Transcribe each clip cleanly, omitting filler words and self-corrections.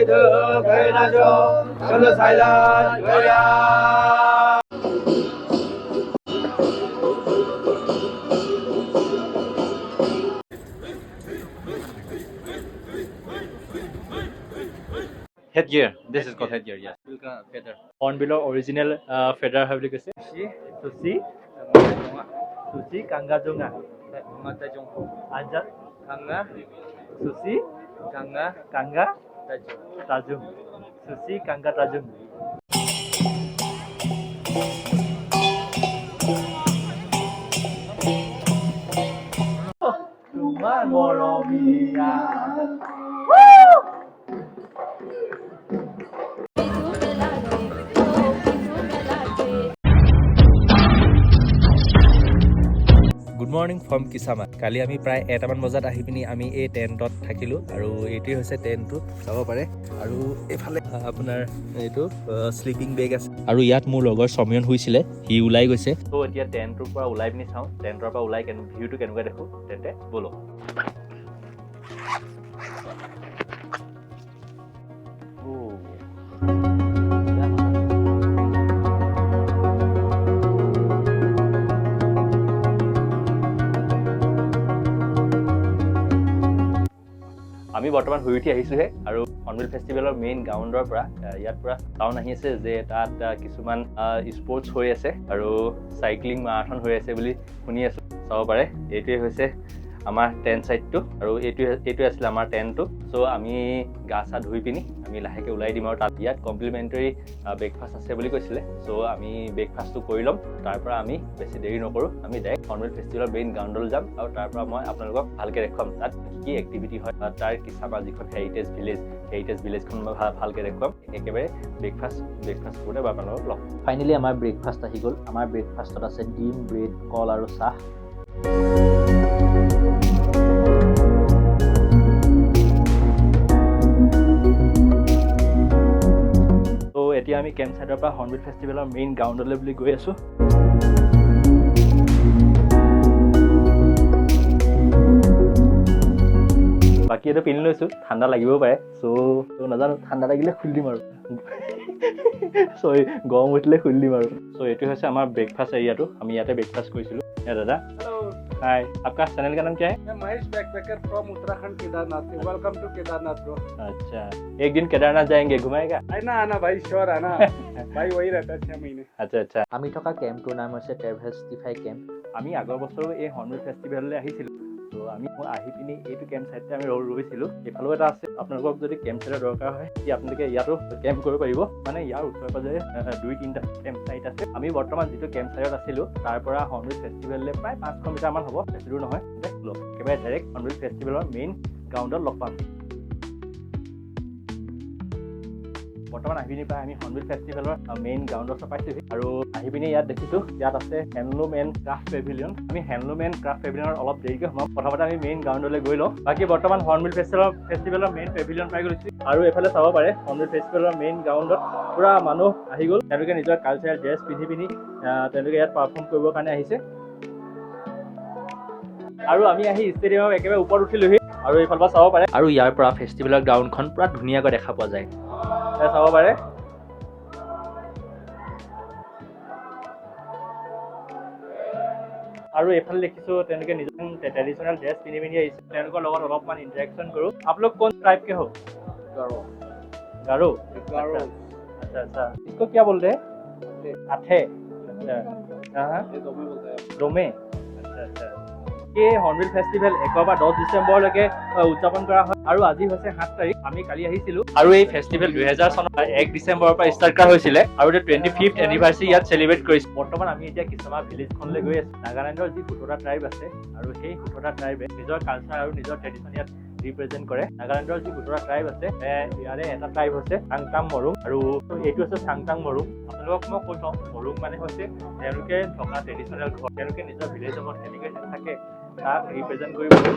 Headgear. This is called headgear. Yes. Feather. Hornbill original feather have you say? Susi. Susi Kanga Junga. Ajat Kanga. Susi Kanga Tajung. Susi Kanga Tajung. Cuma Moromia. Good morning from Kisama. Kali আমি প্ৰায় 1মান বজাত আহি পিনি আমি এই টেণ্টত থাকিলো আৰু এইটোৱে হৈছে টেণ্টটো চাব পাৰে আৰু এফালে আপোনাৰ এইটো স্লিপিং বেগ আছে আৰু ইয়াত মোৰ লগৰ সময়ন হৈছিলে সি ওলাই গৈছে তো এতিয়া টেণ্টৰ পৰা ওলাই পিনি চাওঁ টেণ্টৰ পৰা ওলাই ভিউটো কেনেকুৱা দেখো তেন্তে বলো আমি বৰ্তমান শুই উঠি আহিছোহে আৰু হৰ্নবিল ফেষ্টিভেলৰ মেইন গ্ৰাউণ্ডৰ পৰা ইয়াত পৰা টাউন আহি আছে যে তাত কিছুমান স্পৰ্টছ হৈ আছে আৰু চাইক্লিং মাৰাথন হৈ আছে বুলি শুনি আছো চাব পাৰে এইটোৱে হৈছে আমাৰ টেণ্ট সাইডটো আৰু এইটোৱে আছিল আমাৰ টেণ্টটো সো আমি গা চা ধুই পিনি আমি লাহেকে ওলাই দিম আৰু তাত ইয়াত কমপ্লিমেণ্টাৰী ব্ৰেকফাষ্ট আছে বুলি কৈছিলে সো আমি ব্ৰেকফাষ্টটো কৰি ল'ম তাৰ পৰা আমি বেছি দেৰি নকৰো আমি ডাইৰেক্ট হৰ্নবিল ফেষ্টিভেলৰ মেইন গ্ৰাউণ্ডলৈ যাম আৰু তাৰ পৰা মই আপোনালোকক ভালকে দেখুৱাম তাত কি এক্টিভিটি হয় তাৰ কিছামা যিখন হেৰিটেজ ভিলেজখন মই ভালকে দেখুৱাম একেবাৰে ব্ৰেকফাষ্ট কৰোঁতে আপোনালোকক লগ ফাইনেলি আমাৰ ব্ৰেকফাষ্ট আহি গ'ল আমাৰ ব্ৰেকফাষ্টত আছে ডিম ব্ৰেড কল আৰু চাহ তো এতিয়া আমি কেম্প সাইডৰ পৰা হৰ্নবিল ফেষ্টিভেলৰ মেইন গ্ৰাউণ্ডলৈ বুলি গৈ আছো বাকী এইটো পিন্ধি লৈছো ঠাণ্ডা লাগিবও পাৰে চ' নাজানো ঠাণ্ডা লাগিলে খুলি দিম আৰু চৰি গৰম উঠিলে খুলি দিম আৰু চ' এইটো হৈছে আমাৰ ব্ৰেকফাষ্ট এৰিয়াটো আমি ইয়াতে ব্ৰেকফাষ্ট কৰিছিলো দাদা हाय आपका चैनल का नाम क्या है मैं महेश बैकपैकर फ्रॉम उत्तराखंड केदारनाथ से वेलकम टू केदारनाथ ब्रो अच्छा एक दिन केदारनाथ जाएंगे घुमाएगा आना भाई श्योर आना भाई वही रहता है 6 महीने अच्छा আমি থকা কেম্পটোৰ নাম হৈছে ট্ৰেভাৰ্চিফাই কেম্প আমি আগৰ বছৰ এই হৰ্নবিল ফেষ্টিভেললৈ আহিছিলো তো আমি আহি পিনি এইটো কেম্প সাইডতে আমি ৰৈছিলো এইফালেও এটা আছে আপোনালোকক যদি কেম্প সাইডৰ দৰকাৰ হয় তেতিয়া আপোনালোকে ইয়াতো কেম্প কৰিব পাৰিব মানে ইয়াৰ ওচৰে পাজৰে 2-3টা কেম্প সাইট আছে আমি বৰ্তমান যিটো কেম্প সাইডত আছিলো তাৰ পৰা হৰ্নবিল ফেষ্টিভেললৈ প্ৰায় 500 মিটাৰ মান হ'ব বেছি দূৰ নহয় একেবাৰে ডাইৰেক্ট হৰ্নবিল ফেষ্টিভেলৰ মেইন গ্ৰাউণ্ডত লগ পাম বৰ্তমান আহি পিনি পাই আমি হৰ্নবিল ফেষ্টিভেলৰ মেইন গ্ৰাউণ্ডত পাইছোহি আৰু আহি পিনি ইয়াত দেখিছো ইয়াত আছে হেণ্ডলুম এণ্ড ক্ৰাফ্ট পেভিলিয়ন আমি হেণ্ডলুম এণ্ড ক্ৰাফ্ট পেভিলিয়নৰ অলপ দেৰিকৈ সোমাম প্ৰথমতে আমি মেইন গ্ৰাউণ্ডলৈ গৈ লওঁ বাকী বৰ্তমান হৰ্নবিল ফেষ্টিভেলৰ মেইন পেভিলিয়ন পাই গৈছো আৰু এইফালে চাব পাৰে হৰ্নবিল ফেষ্টিভেলৰ মেইন গ্ৰাউণ্ডত পুৰা মানুহ আহি গ'ল তেওঁলোকে নিজৰ কালচাৰেল ড্ৰেছ পিন্ধি পিনি তেওঁলোকে ইয়াত পাৰফৰ্ম কৰিবৰ কাৰণে আহিছে আৰু আমি আহি ষ্টেডিয়ামৰ একেবাৰে ওপৰত উঠিলোহি আৰু এইফালৰ পৰা চাব পাৰে আৰু ইয়াৰ পৰা ফেষ্টিভেলৰ গ্ৰাউণ্ডখন পুৰা ধুনীয়াকৈ দেখা পোৱা যায় চাব পাৰে আৰু এইফালে দেখিছো তেওঁলোকে নিজৰ ট্ৰেডিশনেল ড্ৰেছ পিন্ধি পিন্ধি আহিছে তেওঁলোকৰ লগত অলপমান ইন্টাৰেকশন কৰো आप लोग कौन टाइप के हो गारो अच्छा इसको क्या बोलते हैं आठे अच्छा हाँ डोमे अच्छा ये हर्नबिल फेस्टिवल 1 বা 10 ডিসেম্বৰলৈকে উদযাপন কৰা হয় আৰু আজি হৈছে 7 তাৰিখ আমি কালি আহিছিলো আৰু এই ফেষ্টিভেল 2000 চনৰ 1 ডিসেম্বৰৰ পৰা ষ্টাৰ্ট কৰা হৈছিলে আৰু 25th এনিভাৰ্সাৰী ইয়াত সেলিব্ৰেট কৰিছে বৰ্তমান আমি এতিয়া কিছামা ভিলেজখনলৈ গৈ আছো নাগালেণ্ডৰ যি 17টা ট্ৰাইব আছে আৰু সেই 17টা ট্ৰাইবে নিজৰ কালচাৰ আৰু নিজৰ ট্ৰেডিশন ইয়াত ৰিপ্ৰেজেন্ট কৰে নাগালেণ্ডৰ যি 17টা ট্ৰাইব আছে ইয়াৰে এটা ট্ৰাইব হৈছে চাংটাং মৰুং আৰু এইটো হৈছে চাংটাং মৰুং আপোনালোকক মই কৈ থওঁ মৰুং মানে হৈছে তেওঁলোকে থকা ট্ৰেডিশনেল ঘৰ তেওঁলোকে নিজৰ ভিলেজত কেনেকৈ থাকে তাক ৰিপ্ৰেজেন্ট কৰিবলৈ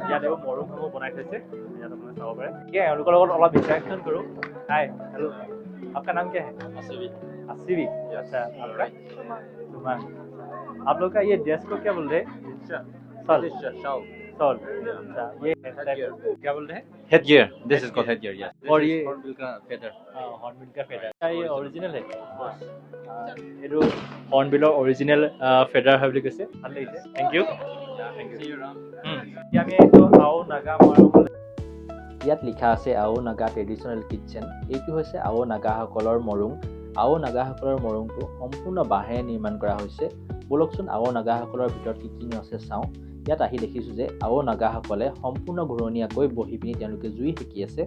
ইয়াত এবোৰ মৰুংসমূহ বনাই থৈছে ইয়াত আপোনালোকে চাব পাৰে এওঁলোকৰ লগত অলপ ইণ্টাৰেকশ্যন কৰোঁ হাই হেল্ল' आपका नाम क्या है असीवी अच्छा आपका सुमान आप लोग का ये ड्रेस को क्या बोल रहे हैं सॉल। अच्छा, ये क्या बोल रहे हैं? Headgear. This is called headgear. Yes. और This ये is hornbill का feather. हॉर्नबिल का फेडर, क्या ये ओरिजिनल है? এইটো হৰ্ণবিলৰ অৰিজিনেল ফেডাৰ হয় বুলি কৈছে। ভাল লাগিছে, thank you. See you around. এতিয়া আমি এইটো আও নাগা মাৰোঁ। ইয়াত লিখা আছে আও নাগা ট্ৰেডিশ্যনেল কিটচেন। এইটো হৈছে আও নাগাসকলৰ মৰুং। আও নাগাসকলৰ মৰুংটো সম্পূৰ্ণ বাঁহেৰে নিৰ্মাণ কৰা হৈছে। বলকচোন আও নাগাসকলৰ ভিতৰত কি কি আছে চাওঁ। ইয়াত আহি দেখিছোঁ যে আও নাগাসকলে সম্পূৰ্ণ ঘূৰণীয়াকৈ বহি পিনি তেওঁলোকে জুই সেকি আছে।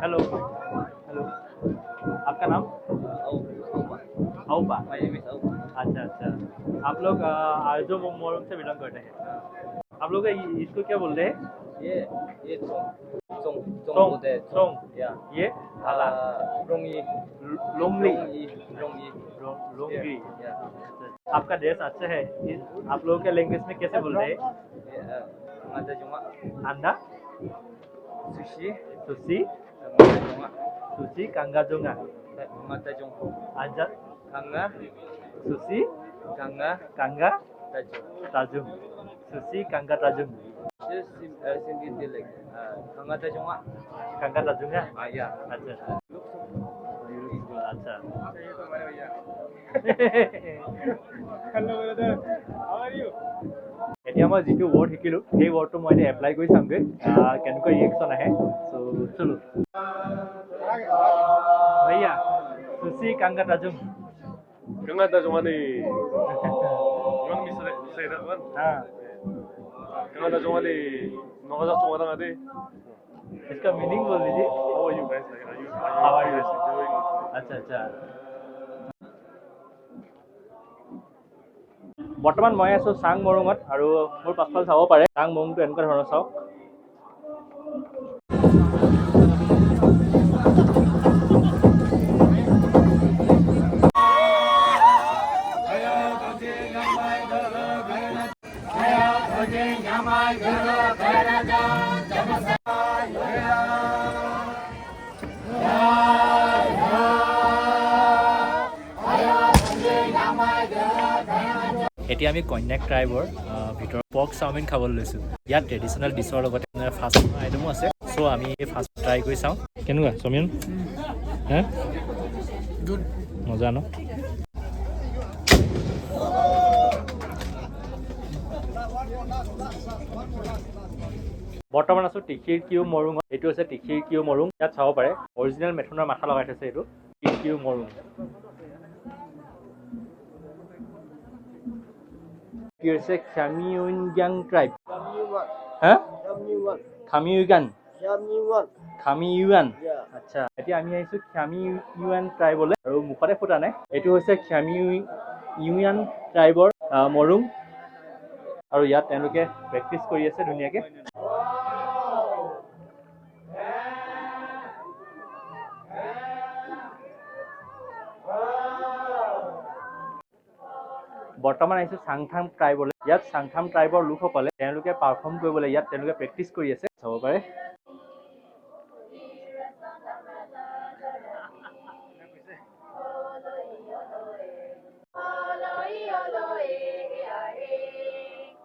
हेलो हेलो, आपका नाम? औपा। My name is Aupa. अच्छा अच्छा, आप लोग आरजो मोरंग से बिलोंग करते हैं। आप लोग इसको क्या बोलते हैं? ये song सोंग बोलते हैं. सोंग। Yeah. ये आला Rongi. लोंगली Rongi. लोंगली। Yeah. आपका ड्रेस अच्छा है। आप लोगों के लैंग्वेज में कैसे बोलते हैं? Mata Juma. अंडा, Sushi. सुशी, Mata Juma. सुशी, कांगा जोंगा, Mata Jung. आजा, Kanga. सुशी, Kanga. कांगा, Tajung. ताजुम, सुशी, कांगा ताजुम, This Sindhi dialect. Kanga Tajunga. कांगा ताजुंगा। Yeah. अच्छा अच्छा अच्छा। Hello brother, how are you? এতিয়া মই যিটো ৱৰ্ড শিকিলোঁ সেই ৱৰ্ডটো মই এতিয়া এপ্লাই কৰি চামগৈ কেনেকুৱা ৰিয়েকশ্যন আহে। চ' চলো भैया, सुशी कांगा ताजुम। Kanga Tajumani. You want me to say that one? हाँ, Kanga Tajumani. Nagaja Tumara Ade. इसका मीनिंग बोल दीजिए। How are you guys? Like, How are you? guys enjoying? আচ্ছা আচ্ছা। বৰ্তমান মই আছোঁ চাং মৰুঙত আৰু মোৰ পাছফালে চাব পাৰে চাং মৰুংটো এনেকুৱা ধৰণৰ চাওক। এতিয়া আমি কন্যাক ট্ৰাইবৰ ভিতৰত পৰ্ক চাওমিন খাবলৈ লৈছোঁ। ইয়াত ট্ৰেডিশ্যনেল ডিছৰ লগতে ফাষ্ট ফুড আইটেমো আছে। চ' আমি এই ফাষ্ট ফুড ট্ৰাই কৰি চাওঁ কেনেকুৱা চাওমিন। হে মজা ন? বৰ্তমান আছোঁ টিখিৰ কিউ মৰুঙত। এইটো হৈছে টিখিৰ কিউ মৰুং। ইয়াত চাব পাৰে অৰিজিনেল মেথুনৰ মাথা লগাই থৈছে। এইটো টিখিৰ কিউ মৰুং। কি হৈছে খামিউনগাং ট্ৰাইব। হা খামিউগান খামিউয়ান। আচ্ছা, এতিয়া আমি আহিছোঁ খামিউয়ান ট্ৰাইবলৈ আৰু মুখতে ফুটা নাই। এইটো হৈছে খামিউয়ান ট্ৰাইবৰ মৰুং আৰু ইয়াত তেওঁলোকে প্ৰেক্টিচ কৰি আছে ধুনীয়াকৈ। বৰ্তমান আহিছোঁ চাংথাম ট্ৰাইবলৈ। ইয়াত চাংথাম ট্ৰাইবৰ লোকসকলে তেওঁলোকে পাৰফৰ্ম কৰিবলৈ ইয়াত তেওঁলোকে প্ৰেক্টিচ কৰি আছে, চাব পাৰে।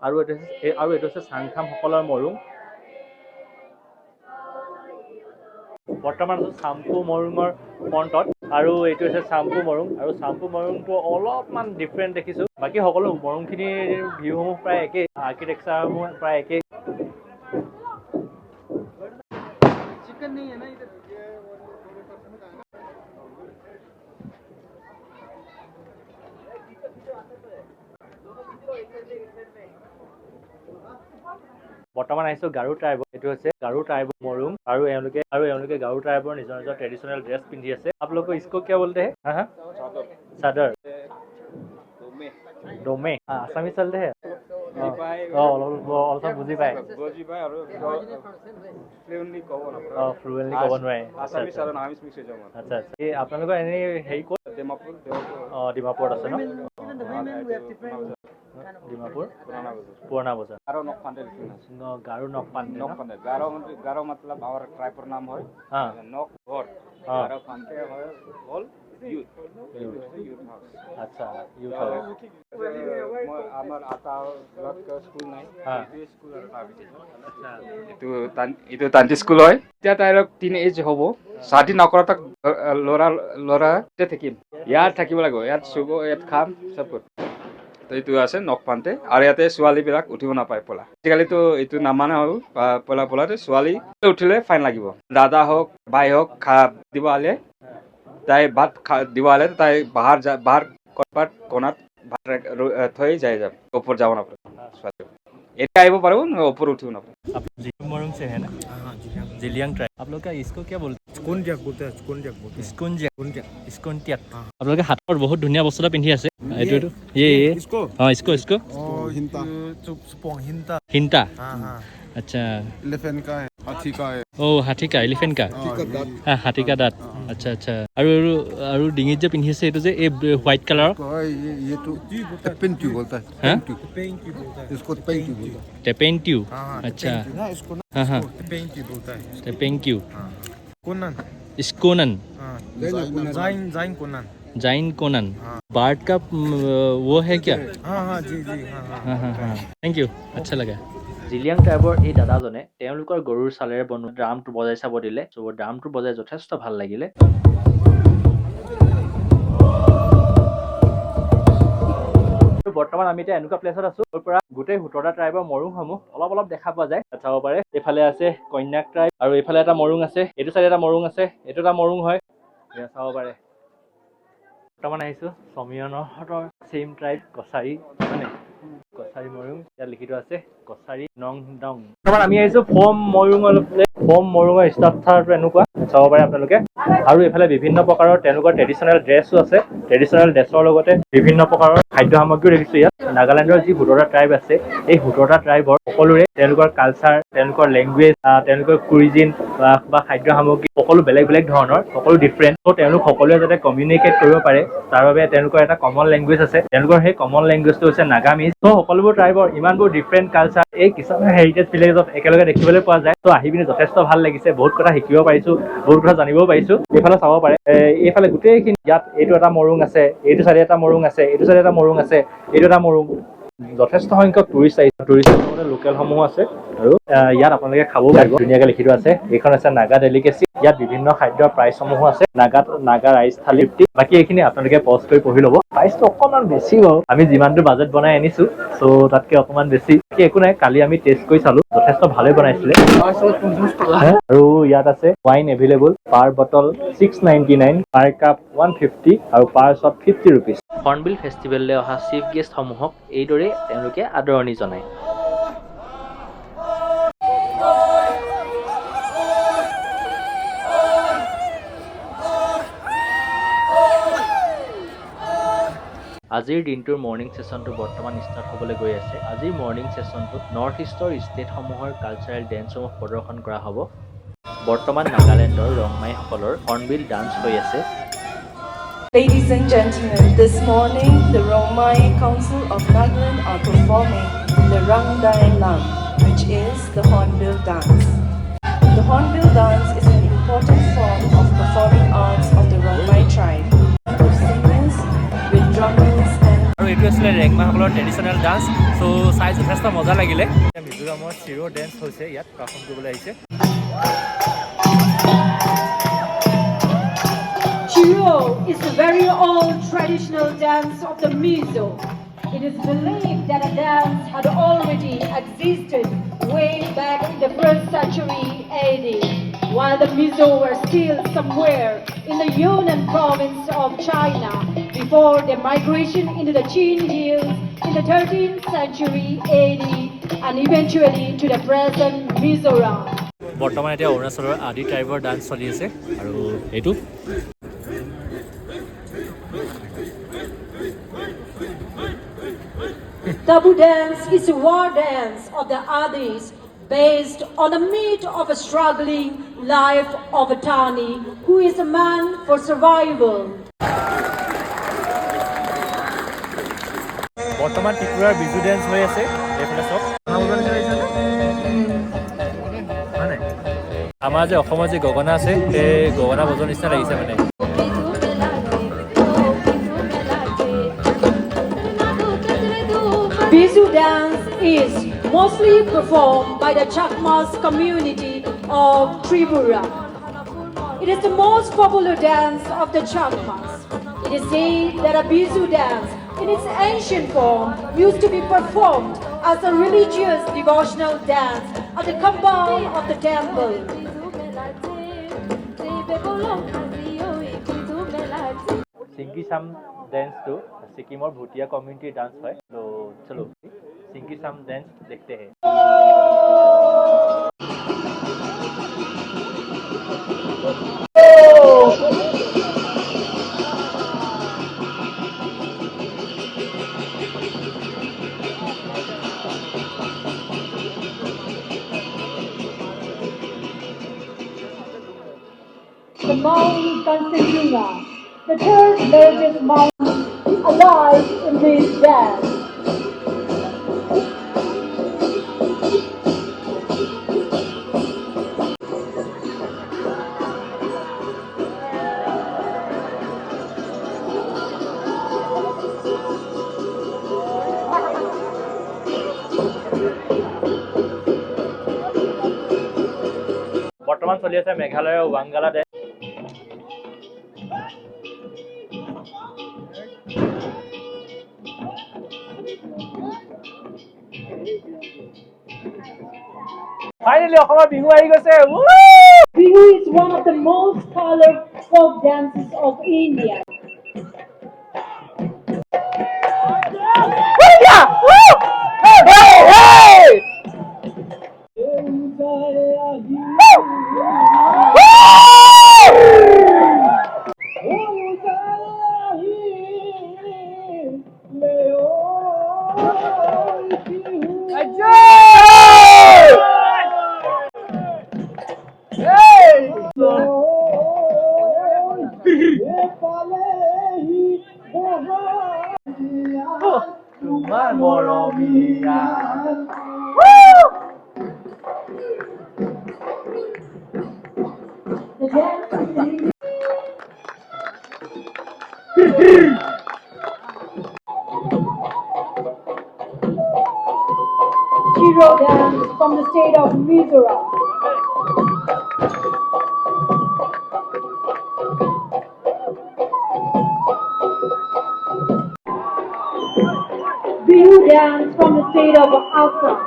আৰু এইটো হৈছে চাংথামসকলৰ মৰুং। বৰ্তমান চাম্পু মৰুঙৰ ফ্ৰণ্টত আৰু এইটো হৈছে চাম্পু মৰুং। আৰু চাম্পু মৰুংটো অলপমান ডিফাৰেণ্ট দেখিছোঁ। বাকী সকলো মৰুংখিনিৰ ভিউসমূহ প্ৰায় একেই, আৰ্কিটেক্সাৰসমূহ প্ৰায় একেই। चिकन नहीं है ना इधर। বৰ্তমান আহিছোঁ গাৰো ট্ৰাইবৰ। এইটো হৈছে গাৰো ট্ৰাইবৰ মৰুং আৰু এওঁলোকে গাৰো ট্ৰাইবৰ নিজৰ নিজৰ ট্ৰেডিশ্যনেল ড্ৰেছ পিন্ধি আছে। আপোনালোকৰ ইস্কো কিয় बोलते हैं? हाँ हाँ চাদৰ ডোমে আছামিজ চলতে হে অলপ বুজি পায়। Fluently কব না। ফ্লুৱেণ্টলি ক'ব নোৱাৰে। আসামিজ আৰু নামিজ মিক্স হৈ যাব। আচ্ছা আচ্ছা। এই আপোনালোকৰ এনেই হেৰি ক'ত? ডিমাপুৰ। ডিমাপুৰত আছে ন? ডিমাপুৰ পুৰণা বজাৰ। গাৰো নকপাণ্ডে লিখিন আছে। গাৰো নকপাণ্ডে ন? নকপাণ্ডে। গাৰো मतलब our tribe নাম হয়। हाँ। নক ঘৰ। हाँ। গাৰো পাণ্ডে হয় হল আচ্ছা ইউথ হাউচ মই আমাৰ আটা স্কুল নাই হা স্কুল আৰু আচ্ছা এইটো তান্তি স্কুল হয় এতিয়া তাইৰ টিন এজ হ'ব চাতি নকৰা তাক ল'ৰা এতিয়া থাকিম ইয়াত থাকিব লাগিব ইয়াত চুব ইয়াত খাম চব তো এইটো আছে নখ পানতে আৰু ইয়াতে ছোৱালীবিলাক উঠিব নাপায় পলা আজিকালিতো এইটো নামানা হ'ল পলাতে ছোৱালী উঠিলে ফাইন লাগিব দাদা হওক ভাই হওক খা দিব আলে তাই ভাত দিব আলে তাই বাহাৰ কপাত কোণাত ভাত থৈ যাই যাম ওপৰত যাব নাপায় ছোৱালী এতিয়া আহিব পাৰো ওপৰত উঠিব নাপায় जिलियांग मोरुंग से है ना जिलियांग ट्राइब आप लोग का इसको क्या बोलते हैं স্কুনজাক बोलते हैं স্কুনজিয়াক আপোনালোকে হাতৰ বহুত ধুনীয়া বস্তু এটা পিন্ধি আছে এইটো इसको इसको हिंता सुपोंग हिंता हिंता हाँ हाँ अच्छा एलिफेंट का है हाथी का है হাতী কা এলিফেণ্ট কা হাতী কা দাঁত আচ্ছা আচ্ছা আৰু ডিঙিত যে পিন্ধি আছে এইটো যে এই হোৱাইট কালাৰৰ ये तो पेंट्यू बोलता है हाँ? इसको पेंट्यू बोलता है টেপেণ্টিউ আচ্ছা ना इसको ना हाँ हाँ पेंट्यू बोलता है টেপেণ্টিউ कोनन स्कोनन हाँ जाइन जाइन कोनन जाइन कोनन बार्ड का वो है क्या हाँ हाँ जी जी हाँ हाँ থেংক ইউ আচ্ছা লাগা জিলিয়াং ট্ৰাইবৰ এই দাদাজনে তেওঁলোকৰ গৰুৰ ছালেৰে বনোৱা ড্ৰামটো বজাই চাব দিলে চ' ড্ৰামটো বজাই যথেষ্ট ভাল লাগিলে বৰ্তমান আমি এতিয়া এনেকুৱা প্লেচত আছো য'ৰ পৰা গোটেই 17টা ট্ৰাইবৰ মৰুংসমূহ অলপ অলপ দেখা পোৱা যায় চাব পাৰে এইফালে আছে কন্যাক ট্ৰাইব আৰু এইফালে এটা মৰুং আছে এইটো চাইডে এটা মৰুং আছে এইটো এটা মৰুং হয় চাব পাৰে বৰ্তমান আহিছো সমীয়নহঁতৰ চেম ট্ৰাইব কছাৰী মানে কছাৰী মৰুং ইয়াত লিখিত আছে কছাৰী নং দং বৰ্তমান আমি আহিছো ফম মৰুঙৰ ষ্ট্ৰাকচাৰটো এনেকুৱা চাব পাৰে আপোনালোকে আৰু এইফালে বিভিন্ন প্ৰকাৰৰ তেওঁলোকৰ ট্ৰেডিশ্যনেল ড্ৰেছো আছে ট্ৰেডিশ্যনেল ড্ৰেছৰ লগতে বিভিন্ন প্ৰকাৰৰ খাদ্য সামগ্ৰীও দেখিছো ইয়াত নাগালেণ্ডৰ যি 17টা ট্ৰাইব আছে এই 17টা ট্ৰাইবৰ সকলোৰে তেওঁলোকৰ কালচাৰ তেওঁলোকৰ লেংগুৱেজ তেওঁলোকৰ কুইজিন বা খাদ্য সামগ্ৰী সকলো বেলেগ বেলেগ ধৰণৰ সকলো ডিফাৰেণ্ট ত' তেওঁলোক সকলোৱে যাতে কমিউনিকেট কৰিব পাৰে তাৰ বাবে তেওঁলোকৰ এটা কমন লেংগুৱেজ আছে তেওঁলোকৰ সেই কমন লেংগুৱেজটো হৈছে নাগামিজ ত' সকলোবোৰ ট্ৰাইবৰ ইমানবোৰ ডিফাৰেণ্ট কালচাৰ এই কিছুমান হেৰিটেজ ভিলেজত একেলগে দেখিবলৈ পোৱা যায় ত' আহি পিনি যথেষ্ট ভাল লাগিছে বহুত কথা শিকিব পাৰিছো বহুত কথা জানিবও পাৰিছো এইফালে চাব পাৰে এইফালে গোটেইখিনি ইয়াত এইটো এটা মৰুং আছে এইটো চাইডে এটা মৰুং আছে এইটো চাইডে এটা মৰুং আছে এইটো এটা মৰুং যথেষ্ট সংখ্যক টুৰিষ্ট আহিছে টুৰিষ্টৰ লগতে লোকেলসমূহ আছে আৰু ইয়াত আপোনালোকে খাবও পাৰিব ধুনীয়াকৈ লিখি থোৱা আছে এইখন আছে নাগা ডেলিকেচি ইয়াত বিভিন্ন খাদ্যৰ প্ৰাইচসমূহো আছে নাগা ৰাইচ থালি বাকী এইখিনি আপোনালোকে পজ কৰি পঢ়ি ল'ব প্ৰাইচটো অকণমান বেছি বাৰু আমি যিমানটো বাজেট বনাই আনিছো চ' তাতকে অকণমান বেছি একো নাই কালি আমি টেষ্ট কৰি চালো যথেষ্ট ভালেই বনাইছিলে আৰু ইয়াত আছে ৱাইন এভেইলেবল পাৰ বটল 699 পাৰ কাপ 150 আৰু পাৰ শ্বট 50 ৰুপিজ হৰ্ণবিল ফেষ্টিভেললৈ অহা চিফ গেষ্টসমূহক এইদৰে তেওঁলোকে আদৰণি জনায় আজিৰ দিনটোৰ মৰ্ণিং ছেশ্যনটো বৰ্তমান ষ্টাৰ্ট হ'বলৈ গৈ আছে আজিৰ মৰ্ণিং ছেশ্যনটোত নৰ্থ ইষ্টৰ ষ্টেটসমূহৰ কালচাৰেল ডেন্সসমূহ প্ৰদৰ্শন কৰা হ'ব বৰ্তমান নাগালেণ্ডৰ ৰংমাইসকলৰ হৰ্ণবিল ডান্স হৈ আছে Ladies and gentlemen, this morning the Rongmai Council of Nagaland are performing the Rangdai Lam, which is the Hornbill dance. The Hornbill dance is an important form of performing arts of the Rongmai tribe. Of singers with drummers and আৰু এইটো আছিলে ৰেংমাসকলৰ traditional dance চ' চাই যথেষ্ট মজা লাগিলে মিজোৰামৰ চিৰ' dance হৈছে ইয়াত পাৰফৰ্ম কৰিবলৈ আহিছে Chiro is a very old traditional dance of the Mizo. It is believed that a dance had already existed way back in the 1st century AD, while the Mizo were still somewhere in the Yunnan province of China before their migration into the Qin Hills in the 13th century AD and eventually to the present Mizoram. বৰ্তমান এতিয়া অৰুণাচলৰ আদি ট্ৰাইবৰ dance চলি আছে আৰু এইটো Tabu dance is a war dance of the Adis based on the myth of a struggling life of a Tani who is a man for survival. বৰ্তমান ত্ৰিপুৰাৰ বিজু ডেন্স হৈ আছে এইফালে চব আমাৰ যে অসমৰ যে গগনা আছে সেই গগনা বজোৱাৰ নিচিনা লাগিছে মানে Bizu dance is mostly performed by the Chakmas community of Tripura. It is the most popular dance of the Chakmas. It is said that a Bizu dance in its ancient form used to be performed as a religious devotional dance at the compound of the temple. सिंकी साम dance तो सिक्किम और Bhutia community dance है तो चलो सिंकी साम dance देखते हैं The Mount Kanchenjunga, the third largest mountain alive in this dance. বৰ্তমান চলি আছে মেঘালয়ৰ ৱাংগালা ডেম ফাইনেলি অসমৰ বিহু আহি গৈছে Bihu is one of the most colored folk dances of India. তোমাৰ মৰমীয়া The dance Chiro dance from the state of Mizoram. Bihu dance from the state of Assam.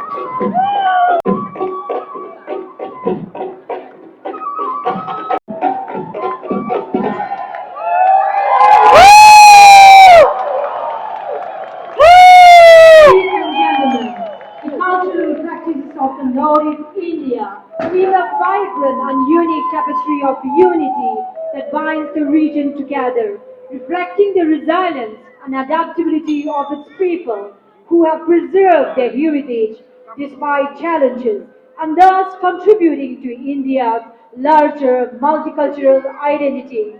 The cultural practices of the Northeast India weave a vibrant and unique tapestry of unity that binds the region together, reflecting the resilience and adaptability of its people who have preserved their heritage despite challenges and thus contributing to India's larger multicultural identity.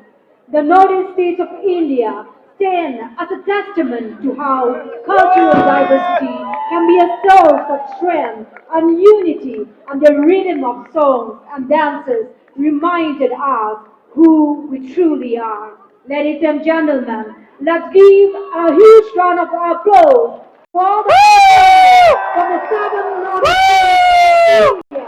The northern states of India stand as a testament to how cultural diversity can be a source of strength and unity, and the rhythm of songs and dances reminded us who we truly are. Ladies and gentlemen, let's give a huge round of applause for the from the southern northern states of India.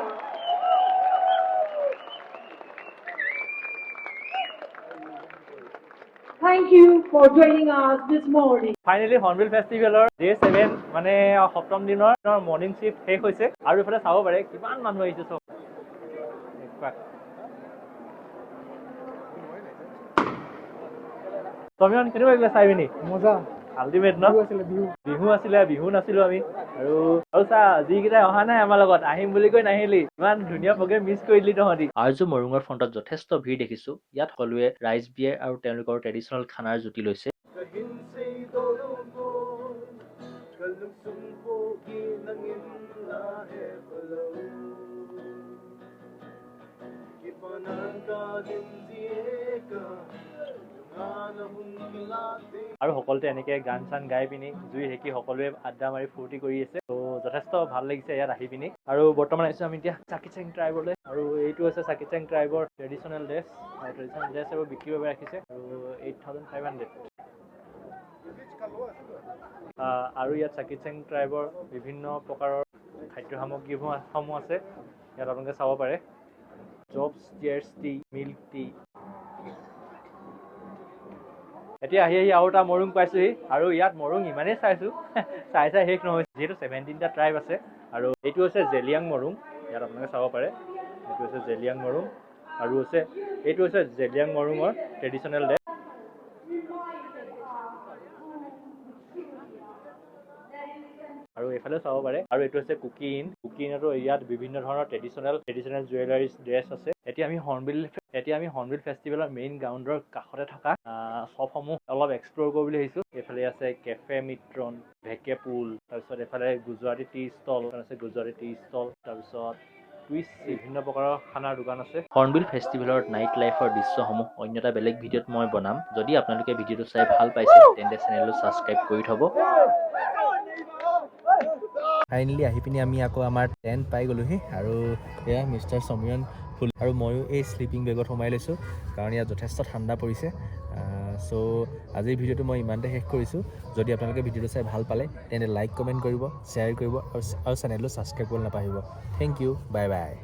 Thank you for joining us this morning. Finally Hornbill ফেষ্টিভেলৰ day 7 মানে সপ্তম দিনৰ morning shift শেষ হৈছে আৰু ইফালে চাব পাৰে কিমান মানুহ আহিছে চব তমিয়ন কেনেকুৱা লাগিলে চাই পিনি মজা আল্টিমেট ন বিহু আছিলে বিহু নাছিলো আমি আৰু চা যিকেইটাই অহা নাই আমাৰ লগত আহিম বুলি কৈ নাহিলি ইমান ধুনীয়া প্ৰগ্ৰেম মিছ কৰিলি তহঁতি আৰ্জু মৰুঙৰ ফ্ৰণ্টত যথেষ্ট ভিৰ দেখিছো ইয়াত সকলোৱে ৰাইচ বিয়েৰ আৰু তেওঁলোকৰ ট্ৰেডিশ্যনেল খানাৰ জুতি লৈছে আৰু সকলোতে এনেকে গান চান গাই পিনি জুই হেকি সকলোৱে আড্ডা মাৰি ফূৰ্তি কৰি আছে তো যথেষ্ট ভাল লাগিছে ইয়াত আহি পিনি আৰু বৰ্তমান আহিছোঁ আমি এতিয়া চাকিচেং ট্ৰাইবলৈ আৰু এইটো আছে চাকিচেং ট্ৰাইবৰ ট্ৰেডিশ্যনেল ড্ৰেছ আৰু ট্ৰেডিশ্যনেল ড্ৰেছ এইবোৰ বিক্ৰীৰ বাবে ৰাখিছে আৰু 8,500 আৰু ইয়াত চাকিচেং ট্ৰাইবৰ বিভিন্ন প্ৰকাৰৰ খাদ্য সামগ্ৰীসমূহ আছে ইয়াত আপোনালোকে চাব পাৰে jobs cheers T milk tea এতিয়া আহি আৰু এটা মৰুং পাইছোহি আৰু ইয়াত মৰুং ইমানেই চাইছোঁ চাই শেষ নহয় যিহেতু 17টা ট্ৰাইব আছে আৰু এইটো হৈছে জেলিয়াং মৰুং ইয়াত আপোনালোকে চাব পাৰে এইটো হৈছে জেলিয়াং মৰুং আৰু এইটো হৈছে জেলিয়াং মৰুঙৰ ট্ৰেডিশ্যনেল ড্ৰেছ আৰু এইফালে চাব পাৰে আৰু এইটো হৈছে কুকিনতো ইয়াত বিভিন্ন ধৰণৰ ট্ৰেডিশ্যনেল জুৱেলাৰিজ ড্ৰেছ আছে এতিয়া আমি হৰ্ণবিল ফেষ্টিভেলৰ মেইন গ্ৰাউণ্ডৰ কাষতে থকা শ্বপসমূহ অলপ এক্সপ্ল'ৰ কৰিব বুলি ভাবিছোঁ এইফালে আছে কেফে মিত্ৰন ভেকে পুল তাৰপিছত এইফালে গুজৰাটী টি ষ্টল তাৰপিছত টুইষ্ট বিভিন্ন প্ৰকাৰৰ খানাৰ দোকান আছে হৰ্ণবিল ফেষ্টিভেলৰ নাইট লাইফৰ দৃশ্যসমূহ অন্য এটা বেলেগ ভিডিঅ'ত মই বনাম যদি আপোনালোকে ভিডিঅ'টো চাই ভাল পাইছে তেন্তে চেনেলটো ছাবস্ক্ৰাইব কৰি থ'ব ফাইনেলি আহি পিনি আমি আকৌ আমাৰ টেণ্ট পাই গ'লোহি আৰু এয়া মিষ্টাৰ সমীৰণ ফুল আৰু ময়ো এই শ্লিপিং বেগত সোমাই লৈছোঁ কাৰণ ইয়াত যথেষ্ট ঠাণ্ডা পৰিছে চ' আজিৰ ভিডিঅ'টো মই ইমানতে শেষ কৰিছোঁ যদি আপোনালোকে ভিডিঅ'টো চাই ভাল পালে তেন্তে লাইক কমেণ্ট কৰিব শ্বেয়াৰ কৰিব আৰু চেনেলটো ছাবস্ক্ৰাইব কৰিব নাপাহৰিব থেংক ইউ বাই বাই